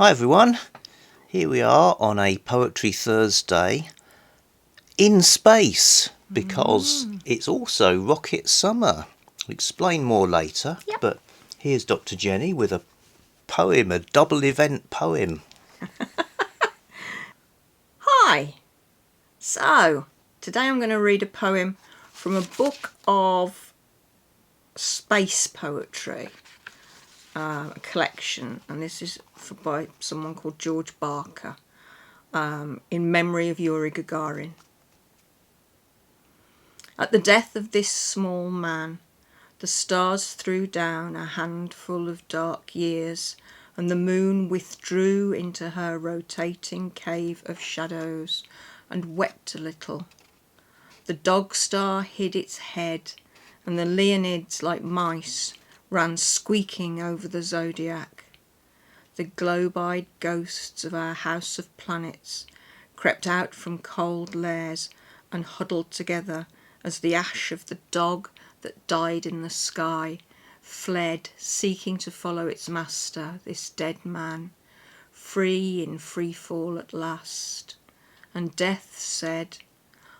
Hi everyone, here we are on a Poetry Thursday in space because it's also rocket summer. I'll explain more later, but here's Dr. Jennie with a poem, a double event poem. Hi! So, today I'm going to read a poem from a book of space poetry, a collection, and this is by someone called George Barker, in memory of Yuri Gagarin. At the death of this small man, the stars threw down a handful of dark years, and the moon withdrew into her rotating cave of shadows and wept a little. The dog star hid its head, and the Leonids, like mice, ran squeaking over the zodiac. The globe-eyed ghosts of our house of planets crept out from cold lairs and huddled together as the ash of the dog that died in the sky fled, seeking to follow its master, this dead man, free in free fall at last. And death said,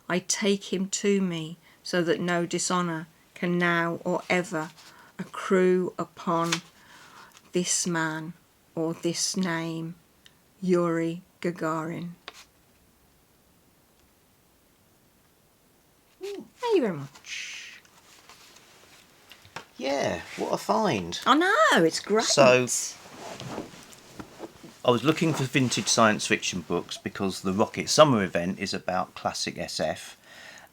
I take him to me, so that no dishonour can now or ever accrue upon this man or this name, Yuri Gagarin. Thank you very much. Yeah, what a find. I know, it's great. So, I was looking for vintage science fiction books because the Rocket Summer event is about classic SF,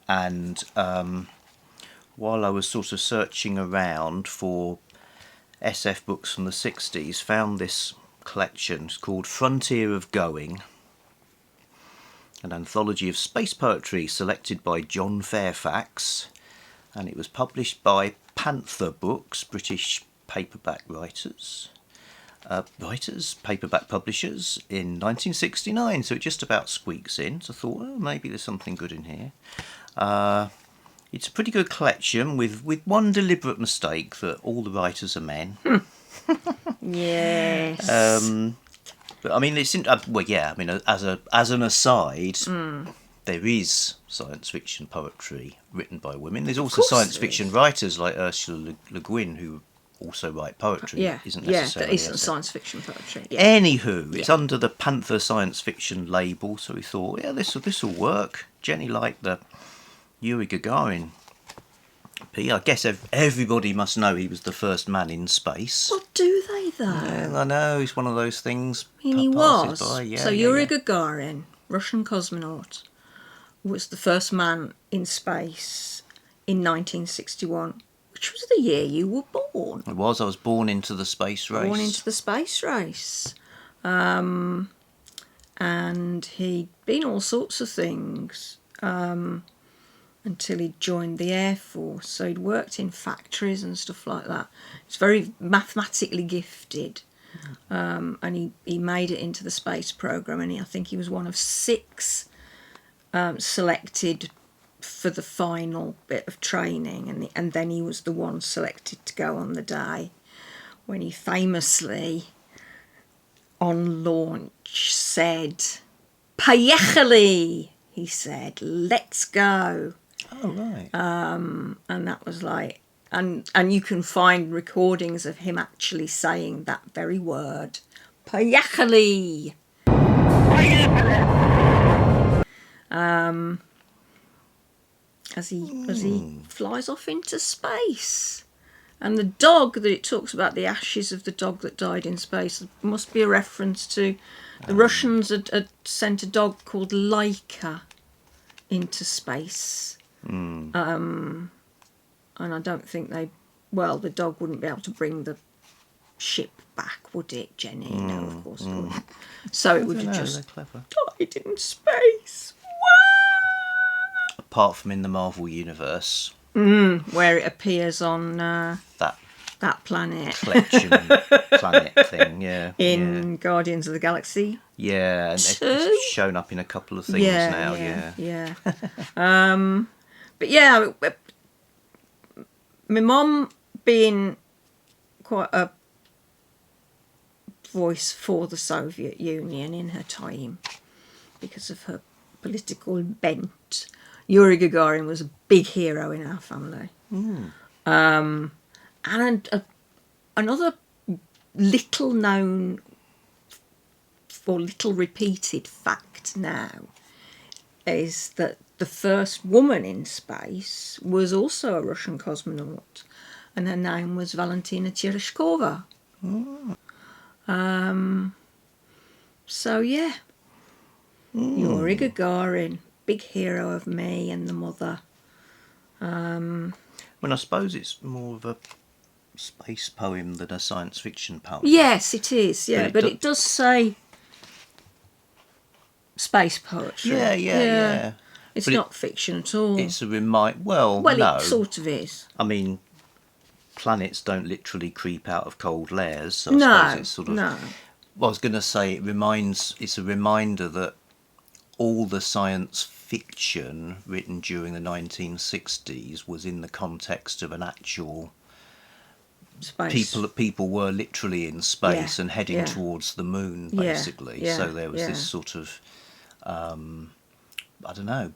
and while I was sort of searching around for SF books from the 60s, found this collection. It's called Frontier of Going, an anthology of space poetry selected by John Fairfax, and it was published by Panther Books, British paperback paperback publishers, in 1969, so it just about squeaks in. So I thought, oh, maybe there's something good in here. It's a pretty good collection with one deliberate mistake, that all the writers are men. Yes. But I mean, it's as an aside, there is science fiction poetry written by women. There's also science fiction writers like Ursula Le Guin who also write poetry. Isn't necessarily that isn't science fiction poetry. Yeah. Anywho, it's under the Panther science fiction label, so we thought, yeah, this will work. Jennie liked the Yuri Gagarin. I guess everybody must know he was the first man in space. What do they, though? Well, I know, it's one of those things. He was. Yuri Gagarin, Russian cosmonaut, was the first man in space in 1961, which was the year you were born. It was. I was born into the space race. And he'd been all sorts of things until he joined the Air Force. So he'd worked in factories and stuff like that. He's very mathematically gifted. And he made it into the space program, and I think he was one of 6 selected for the final bit of training, and then he was the one selected to go on the day when he famously, on launch, said, "Поехали!" He said, "Let's go." Oh, right. And that was like, and you can find recordings of him actually saying that very word, "Поехали!" As he flies off into space. And the dog that it talks about, the ashes of the dog that died in space, must be a reference to the Russians had sent a dog called Laika into space. And I don't think the dog wouldn't be able to bring the ship back, would it, Jennie? No, of course it wouldn't. So it would have just died in space. Wow! Apart from in the Marvel universe. Where it appears on that planet. Collection planet thing, yeah. In Guardians of the Galaxy. Yeah, and it's shown up in a couple of things now, yeah. But yeah, my mum being quite a voice for the Soviet Union in her time because of her political bent. Yuri Gagarin was a big hero in our family. And another little known or little repeated fact now is that the first woman in space was also a Russian cosmonaut, and her name was Valentina Tereshkova. So yeah, Yuri Gagarin, big hero of me and the mother. Well, I suppose it's more of a space poem than a science fiction poem. Yes, it is. Yeah, But it does say space poetry. Yeah. It's But not fiction at all. It's a well, well, no. it sort of is. I mean, planets don't literally creep out of cold layers, so I suppose it's sort of... No. Well, I was going to say it's a reminder that all the science fiction written during the 1960s was in the context of an actual... Space. People were literally in space Yeah, and heading yeah. towards the moon, Yeah, basically. yeah, So there was yeah. this sort of, I don't know,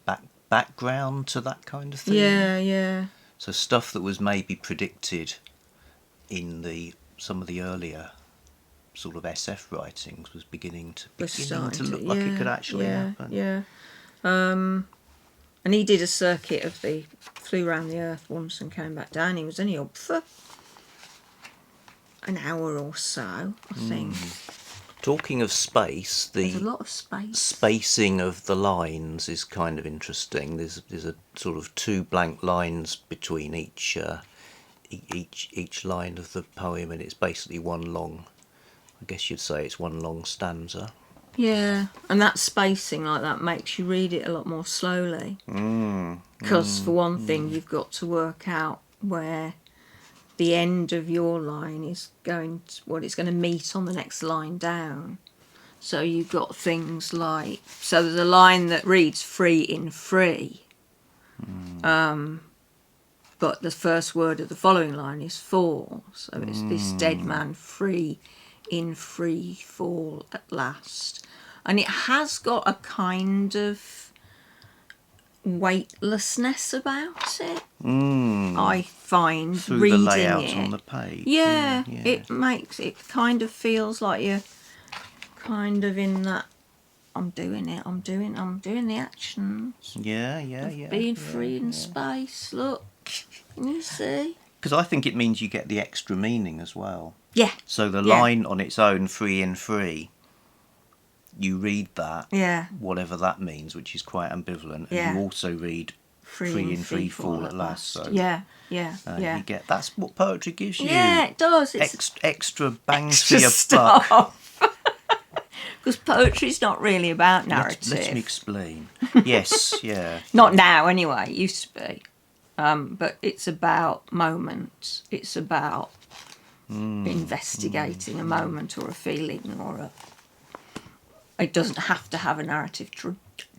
background to that kind of thing. Yeah. So stuff that was maybe predicted in some of the earlier sort of SF writings was beginning to look like it could actually happen. Yeah. And he did a circuit flew around the Earth once and came back down. He was only up for an hour or so, I think. Talking of space, There's a lot of space. spacing of the lines is kind of interesting. There's a sort of two blank lines between each line of the poem, and it's basically one long... I guess you'd say it's one long stanza. Yeah, and that spacing like that makes you read it a lot more slowly. Because for one thing, you've got to work out where the end of your line is it's going to meet on the next line down. So you've got things like, so there's a line that reads free in free. But the first word of the following line is for. So it's this dead man free in free fall at last. And it has got a kind of weightlessness about it. I find Through reading the layout it on the page. yeah, it makes it kind of feels like you're kind of in that I'm doing the actions. Yeah. Being free in space, look. Can you see? Because I think it means you get the extra meaning as well. Yeah. So the line on its own, free in free, you read that, whatever that means, which is quite ambivalent, and you also read free in free fall at last. So yeah. You get, that's what poetry gives you. Yeah, it does. It's extra bangs for extra your stuff. buck. Because poetry's not really about narrative. Let me explain. Yes, yeah. Not now, anyway. It used to be. But it's about moments. It's about investigating a moment or a feeling or it doesn't have to have a narrative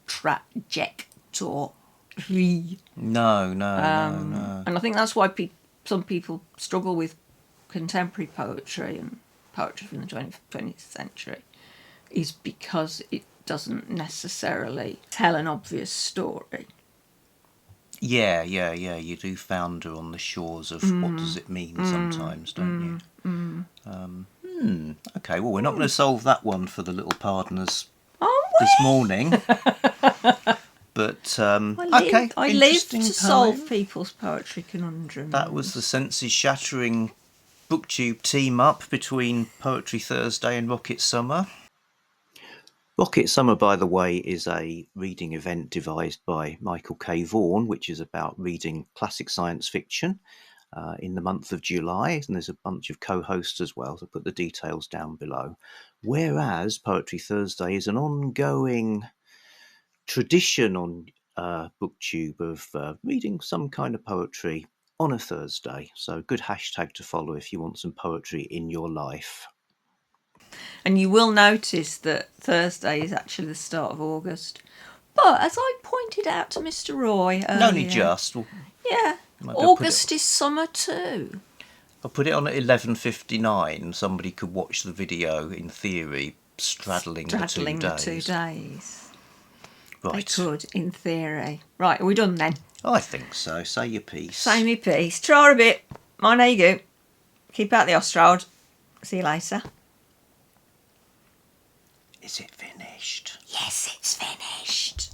trajectory. No. And I think that's why some people struggle with contemporary poetry and poetry from the 20th century, is because it doesn't necessarily tell an obvious story. Yeah. You do founder on the shores of what does it mean sometimes, don't you? Okay, well, we're not going to solve that one for the little pardoners this morning. But, I live to poem. solve people's poetry conundrums. That was the senses-shattering booktube team-up between Poetry Thursday and Rocket Summer. Rocket Summer, by the way, is a reading event devised by Michael K. Vaughan, which is about reading classic science fiction in the month of July. And there's a bunch of co-hosts as well, so put the details down below. Whereas Poetry Thursday is an ongoing tradition on booktube of reading some kind of poetry on a Thursday. So good hashtag to follow if you want some poetry in your life. And you will notice that Thursday is actually the start of August. But as I pointed out to Mr. Roy earlier... Only just. Yeah. August is summer too. I put it on at 11:59. Somebody could watch the video, in theory, straddling the 2 days. The 2 days. They Right. could, in theory. Right, are we done then? I think so. Say your piece. Say me piece. Try a bit. Mine, there you go. Keep out the ostrod. See you later. Is it finished? Yes, it's finished.